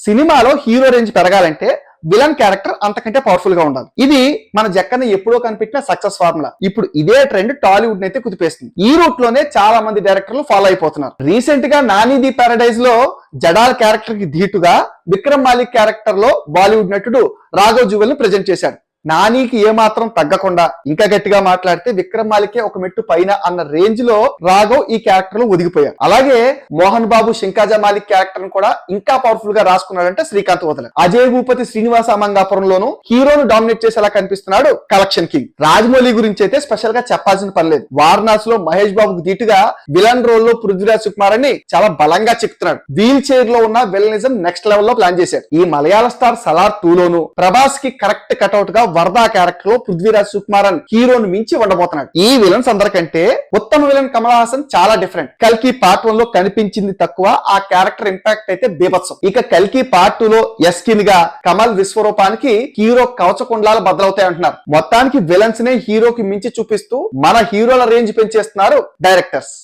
సినిమాలో hero range పెరగాలంటే villain character అంతకంటే పవర్ఫుల్ గా ఉండాలి. ఇది మన జక్కన్న ఎప్పుడో కనిపెట్టిన సక్సెస్ ఫార్ములా. ఇప్పుడు ఇదే ట్రెండ్ టాలీవుడ్ అయితే కుదిపేస్తుంది. ఈ రూట్ లోనే చాలా మంది డైరెక్టర్లు ఫాలో అయిపోతున్నారు. రీసెంట్ గా నాని ది పారడైజ్ లో జడాల్ క్యారెక్టర్ కి ధీటుగా విక్రమ్ మాలిక్ క్యారెక్టర్ లో బాలీవుడ్ నటుడు రాఘవ్ జువెల్ ని ప్రెజెంట్ చేశాడు. నానికి ఏమాత్రం తగ్గకుండా ఇంకా గట్టిగా మాట్లాడితే విక్రమ్ మాలికే ఒక మెట్టు పైన అన్న రేంజ్ లో రాఘవ్ ఈ క్యారెక్టర్ లో ఒదిగిపోయారు. అలాగే మోహన్ బాబు శంకాజా మాలిక్ క్యారెక్టర్ కూడా ఇంకా పవర్ఫుల్ గా రాసుకున్నాడంటే శ్రీకాంత్ వదల. అజయ్ భూపతి శ్రీనివాస అమంగాపురంలోను హీరోను డామినేట్ చేసేలా కనిపిస్తున్నాడు కలెక్షన్ కింగ్. రాజమౌళి గురించి అయితే స్పెషల్ గా చెప్పాల్సిన పనిలేదు. వారణాసి లో మహేష్ బాబుకు ధీటుగా విలన్ రోల్ లో పృథ్వీరాజ్ సుకుమార్ అని చాలా బలంగా చెప్తున్నాడు. వీల్ చైర్ లో ఉన్న విలనిజం నెక్స్ట్ లెవెల్ లో ప్లాన్ చేశాడు. ఈ మలయాళ స్టార్ సలార్ 2 లోను ప్రభాస్ కి కరెక్ట్ కట్అవుట్ గా వరదా క్యారెక్టర్ లో పృథ్వీరాజ్ సుకుమారన్ హీరోని మించి ఉండబోతున్నాడు. ఈ విలన్స్ అందరికంటే ఉత్తమ విలన్ కమల్ హాసన్ చాలా డిఫరెంట్. కల్కి పార్ట్ 1 లో కనిపించింది తక్కువ, ఆ క్యారెక్టర్ ఇంపాక్ట్ అయితే బీభత్సం. ఇక కల్కి పార్ట్ 2 లో ఎస్కిన్ గా కమల్ విశ్వరూపానికి హీరో కవచకుండలాలు బద్దలవుతాయి అంటున్నారు. మొత్తానికి విలన్స్ నే హీరోకి మించి చూపిస్తూ మన హీరోల రేంజ్ పెంచేస్తున్నారు డైరెక్టర్స్.